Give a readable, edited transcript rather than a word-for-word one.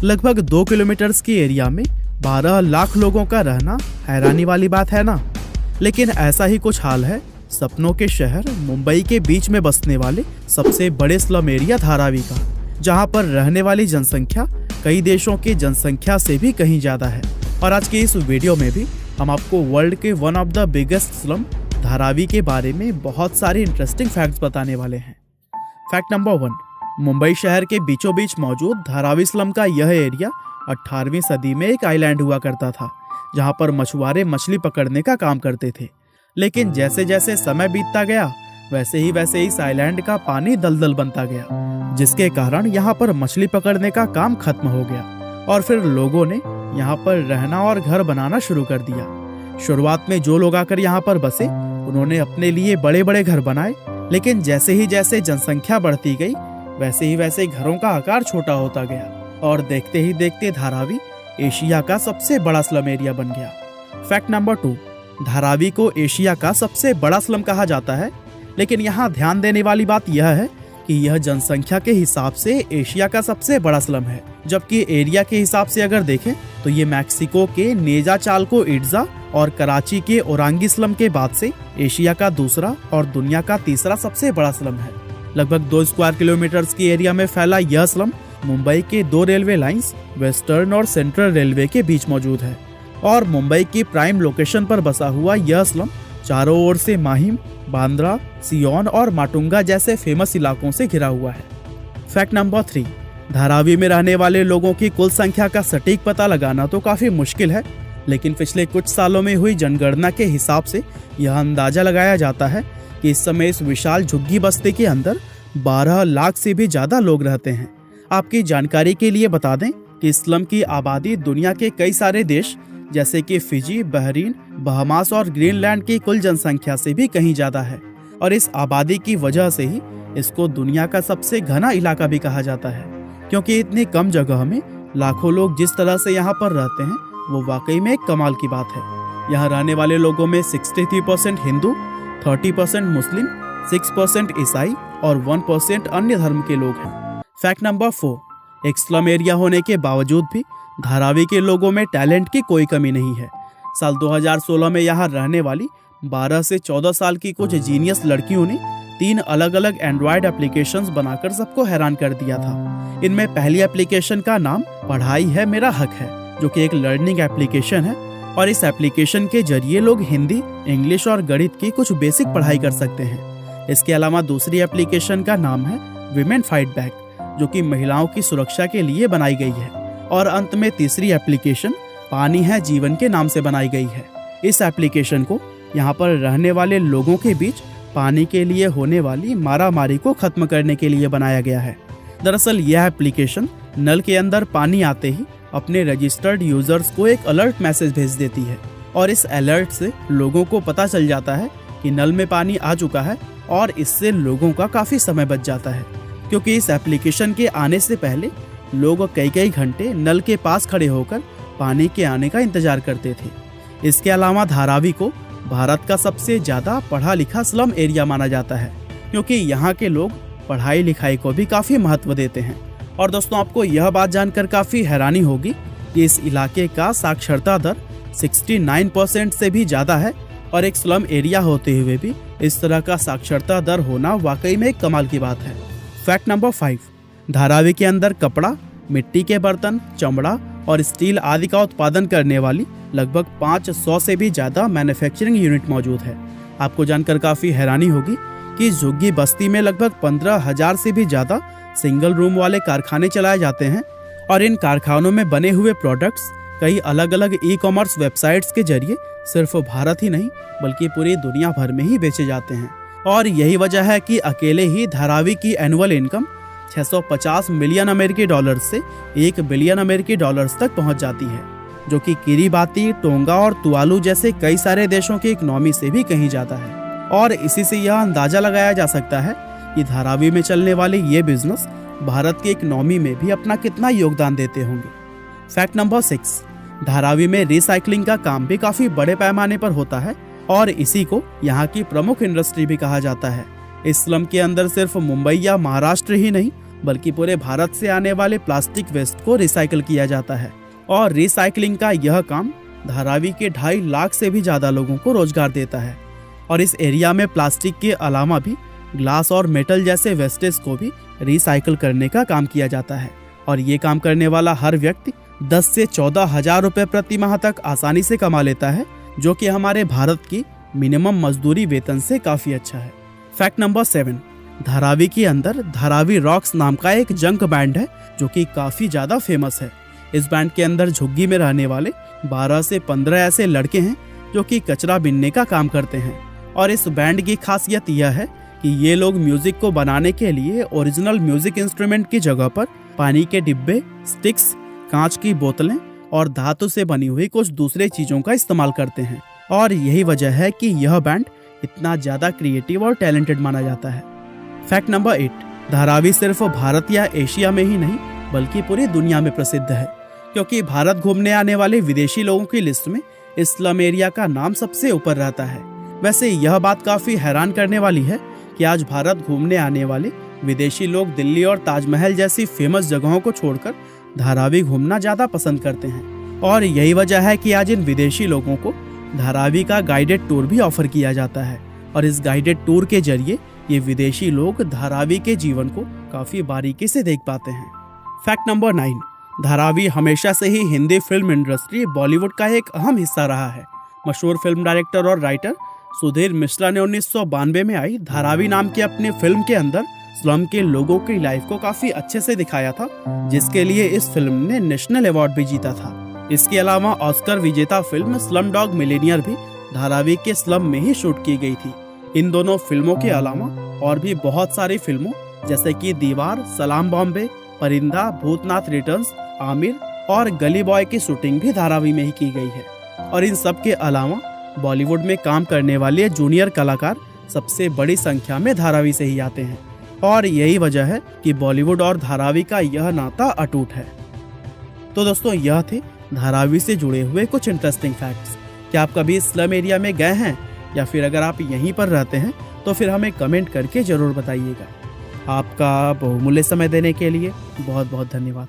लगभग 2 किलोमीटर की एरिया में 12 लाख लोगों का रहना हैरानी वाली बात है ना। लेकिन ऐसा ही कुछ हाल है सपनों के शहर मुंबई के बीच में बसने वाले सबसे बड़े स्लम एरिया धारावी का, जहां पर रहने वाली जनसंख्या कई देशों की जनसंख्या से भी कहीं ज्यादा है। और आज के इस वीडियो में भी हम आपको वर्ल्ड के one of the biggest slum Dharavi के बारे में बहुत सारे इंटरेस्टिंग फैक्ट्स बताने वाले हैं। फैक्ट नंबर 1, मुंबई शहर के बीचों बीच मौजूद धारावी स्लम का यह एरिया 18वीं सदी में एक आइलैंड हुआ करता था, जहां पर मछुआरे मछली पकड़ने का काम करते थे। लेकिन जैसे जैसे समय बीतता गया वैसे ही इस आइलैंड का पानी दलदल बनता गया, जिसके कारण यहाँ पर मछली पकड़ने का काम खत्म हो गया और फिर लोगों ने यहाँ पर रहना और घर बनाना शुरू कर दिया। शुरुआत में जो लोग आकर यहाँ पर बसे उन्होंने अपने लिए बड़े बड़े घर बनाए, लेकिन जैसे ही जनसंख्या बढ़ती गई वैसे घरों का आकार छोटा होता गया और देखते ही देखते धारावी एशिया का सबसे बड़ा स्लम एरिया बन गया। फैक्ट नंबर 2, धारावी को एशिया का सबसे बड़ा स्लम कहा जाता है, लेकिन यहाँ ध्यान देने वाली बात यह है कि यह जनसंख्या के हिसाब से एशिया का सबसे बड़ा स्लम है, जबकि एरिया के हिसाब से अगर देखें तो ये मैक्सिको के नेजा चाल्को इट्जा और कराची के ओरांगी स्लम के बाद से एशिया का दूसरा और दुनिया का तीसरा सबसे बड़ा स्लम है। लगभग 2 स्क्वायर किलोमीटर की एरिया में फैला यह स्लम मुंबई के 2 रेलवे लाइंस वेस्टर्न और सेंट्रल रेलवे के बीच मौजूद है और मुंबई की प्राइम लोकेशन पर बसा हुआ यह स्लम चारों ओर से माहिम, बांद्रा, सियोन और माटुंगा जैसे फेमस इलाकों से घिरा हुआ है। फैक्ट नंबर 3, धारावी में रहने वाले लोगों की कुल संख्या का सटीक पता लगाना तो काफी मुश्किल है, लेकिन पिछले कुछ सालों में हुई जनगणना के हिसाब से यह अंदाजा लगाया जाता है कि इस समय इस विशाल झुग्गी बस्ती के अंदर 12 लाख से भी ज्यादा लोग रहते हैं। आपकी जानकारी के लिए बता दें कि इस स्लम की आबादी दुनिया के कई सारे देश जैसे कि फिजी, बहरीन, बहामास और ग्रीनलैंड की कुल जनसंख्या से भी कहीं ज्यादा है और इस आबादी की वजह से ही इसको दुनिया का सबसे घना इलाका भी कहा जाता है, क्योंकि इतनी कम जगह में लाखों लोग जिस तरह से यहाँ पर रहते हैं वो वाकई में एक कमाल की बात है। यहाँ रहने वाले लोगों में 63% हिंदू, 30% मुस्लिम, 6% ईसाई और 1% अन्य धर्म के लोग हैं। फैक्ट नंबर 4, एक स्लम एरिया होने के बावजूद भी धारावी के लोगों में टैलेंट की कोई कमी नहीं है। साल 2016 में यहाँ रहने वाली 12 से 14 साल की कुछ जीनियस लड़कियों ने 3 अलग अलग एंड्रॉयड एप्लीकेशंस बनाकर सबको हैरान कर दिया था। इनमें पहली एप्लीकेशन का नाम पढ़ाई है मेरा हक है, जो कि एक लर्निंग एप्लीकेशन है और इस एप्लीकेशन के जरिए लोग हिंदी, इंग्लिश और गणित की कुछ बेसिक पढ़ाई कर सकते हैं। इसके अलावा दूसरी एप्लीकेशन का नाम है विमेन फाइट बैक, जो कि महिलाओं की सुरक्षा के लिए बनाई गई है। और अंत में तीसरी एप्लीकेशन पानी है जीवन के नाम से बनाई गई है। इस एप्लीकेशन को यहाँ पर रहने वाले लोगों के बीच पानी के लिए होने वाली मारामारी को खत्म करने के लिए बनाया गया है। दरअसल यह एप्लीकेशन नल के अंदर पानी आते ही अपने रजिस्टर्ड यूजर्स को एक अलर्ट मैसेज भेज देती है और इस अलर्ट से लोगों को पता चल जाता है कि नल में पानी आ चुका है और इससे लोगों का काफी समय बच जाता है, क्योंकि इस एप्लीकेशन के आने से पहले लोग कई घंटे नल के पास खड़े होकर पानी के आने का इंतजार करते थे। इसके अलावा धारावी को भारत का सबसे ज्यादा पढ़ा लिखा स्लम एरिया माना जाता है, क्योंकि यहाँ के लोग पढ़ाई लिखाई को भी काफी महत्व देते हैं। और दोस्तों, आपको यह बात जानकर काफी हैरानी होगी कि इस इलाके का साक्षरता दर 69% से भी ज्यादा है और एक स्लम एरिया होते हुए भी इस तरह का साक्षरता दर होना वाकई में एक कमाल की बात है। फैक्ट नंबर 5, धारावी के अंदर कपड़ा, मिट्टी के बर्तन, चमड़ा और स्टील आदि का उत्पादन करने वाली लगभग 500 से भी ज्यादा मैन्युफैक्चरिंग यूनिट मौजूद है। आपको जानकर काफी हैरानी होगी कि झुग्गी बस्ती में लगभग 15,000 से भी ज्यादा सिंगल रूम वाले कारखाने चलाए जाते हैं और इन कारखानों में बने हुए प्रोडक्ट्स कई अलग अलग ई-कॉमर्स वेबसाइट्स के जरिए सिर्फ भारत ही नहीं बल्कि पूरी दुनिया भर में ही बेचे जाते हैं। और यही वजह है कि अकेले ही धारावी की एनुअल इनकम 650 मिलियन अमेरिकी डॉलर्स से 1 बिलियन अमेरिकी डॉलर्स तक पहुंच जाती है, जो कि किरीबाती, टोंगा और तुवालू जैसे कई सारे देशों की इकोनॉमी से भी कहीं जाता है। और इसी से यह अंदाजा लगाया जा सकता है कि धारावी में चलने वाले ये बिजनेस भारत की इकोनॉमी में भी अपना कितना योगदान देते होंगे। फैक्ट नंबर 6, धारावी में रिसाइकलिंग का काम भी काफी बड़े पैमाने पर होता है और इसी को यहाँ की प्रमुख इंडस्ट्री भी कहा जाता है। इस स्लम के अंदर सिर्फ मुंबई या महाराष्ट्र ही नहीं बल्कि पूरे भारत से आने वाले प्लास्टिक वेस्ट को रिसाइकल किया जाता है। और रिसाइकलिंग का यह काम धारावी के 2.5 लाख से भी ज्यादा लोगों को रोजगार देता है। और इस एरिया में प्लास्टिक के अलावा भी ग्लास और मेटल जैसे वेस्टेज को भी रिसाइकल करने का काम किया जाता है। और ये काम करने वाला हर व्यक्ति 10 से 14 हजार रुपए प्रति माह तक आसानी से कमा लेता है, जो कि हमारे भारत की मिनिमम मजदूरी वेतन से काफी अच्छा है। फैक्ट नंबर 7, धारावी के अंदर धारावी रॉक्स नाम का एक जंक बैंड है जो कि काफी ज्यादा फेमस है। इस बैंड के अंदर झुग्गी में रहने वाले 12 से 15 ऐसे लड़के हैं जो कि कचरा बीनने का काम करते हैं। और इस बैंड की खासियत यह है कि ये लोग म्यूजिक को बनाने के लिए ओरिजिनल म्यूजिक इंस्ट्रूमेंट की जगह पर पानी के डिब्बे, स्टिक्स, कांच की बोतलें और धातु से बनी हुई कुछ दूसरे चीजों का इस्तेमाल करते हैं। और यही वजह है कि यह बैंड इतना ज्यादा क्रिएटिव और टैलेंटेड माना जाता है। फैक्ट नंबर 8, धारावी सिर्फ भारत या एशिया में ही नहीं बल्कि पूरी दुनिया में प्रसिद्ध है, क्योंकि भारत घूमने आने वाले विदेशी लोगों की लिस्ट में इस स्लम एरिया का नाम सबसे ऊपर रहता है। वैसे यह बात काफी हैरान करने वाली है कि आज भारत घूमने आने वाले विदेशी लोग दिल्ली और ताजमहल जैसी फेमस जगहों को छोड़कर धारावी घूमना ज्यादा पसंद करते हैं। और यही वजह है कि आज इन विदेशी लोगों को धारावी का गाइडेड टूर भी ऑफर किया जाता है। और इस गाइडेड टूर के जरिए ये विदेशी लोग धारावी के जीवन को काफी बारीकी से देख पाते हैं। फैक्ट नंबर 9, धारावी हमेशा से ही हिंदी फिल्म इंडस्ट्री बॉलीवुड का एक अहम हिस्सा रहा है। मशहूर फिल्म डायरेक्टर और राइटर सुधीर मिश्रा ने 1992 में आई धारावी नाम की अपनी फिल्म के अंदर स्लम के लोगों की लाइफ को काफी अच्छे से दिखाया था, जिसके लिए इस फिल्म ने नेशनल अवार्ड भी जीता था। इसके अलावा ऑस्कर विजेता फिल्म स्लम डॉग मिलेनियर भी धारावी के स्लम में ही शूट की गई थी। इन दोनों फिल्मों के अलावा और भी बहुत सारी फिल्मों जैसे कि दीवार, सलाम बॉम्बे, परिंदा, भूतनाथ रिटर्न्स, आमिर और गली बॉय की शूटिंग भी धारावी में ही की गई है। और इन सब के अलावा बॉलीवुड में काम करने वाले जूनियर कलाकार सबसे बड़ी संख्या में धारावी से ही आते हैं। और यही वजह है कि बॉलीवुड और धारावी का यह नाता अटूट है। तो दोस्तों, यह थे धारावी से जुड़े हुए कुछ इंटरेस्टिंग फैक्ट्स। क्या आप कभी स्लम एरिया में गए हैं, या फिर अगर आप यहीं पर रहते हैं तो फिर हमें कमेंट करके जरूर बताइएगा। आपका बहुमूल्य समय देने के लिए बहुत बहुत धन्यवाद।